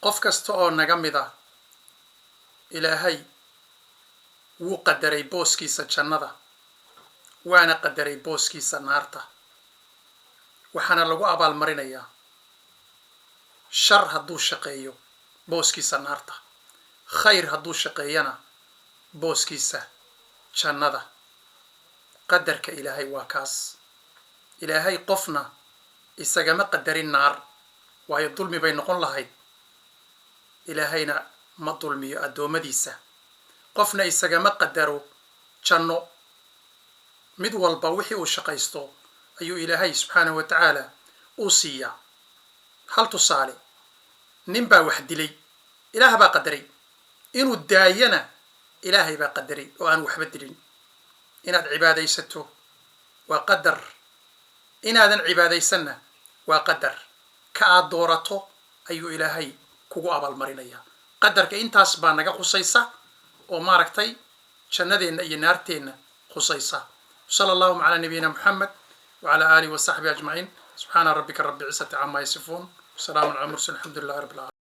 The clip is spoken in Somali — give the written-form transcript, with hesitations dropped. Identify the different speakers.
Speaker 1: qof kasta oo naga mid ah ilaahay wuu qadaray booskiisa jannada waana qadaray booskiisa naarta waxaana lagu abaalmarinayaa shar hadduu shaqeeyo booskiisa naarta khayr hadduu shaqeeyana booskiisa jannada qadarka ilaahay waa kaas ilaahay qofna isagama qadarin naar waayo dulmi bay noqon lahayd ilaahayna ma dulmiyo addoommadiisa qofna isagama qadaro janno mid walba wixii uu shaqaysto ayuu ilaahay subxaanahu wa tacaala uu siiyaa hal tusaale nin baa wax dilay ilaah baa qadaray inuu daayana ilaahay baa qadaray oo aan waxba dilin inaad cibaadaysato waa qadar inaadan cibaadaysanna waa qadar ka aad doorato ayuu ilaahay kugu abaalmarinayaa qadarka intaas baa naga khusaysa oo maaragtay jannadeenna iyo naarteenna khusaysa صلى الله على نبينا محمد وعلى آله وصحبه أجمعين سبحان ربك رب العزة عما يصفون وسلام على المرسلين الحمد لله رب العالمين.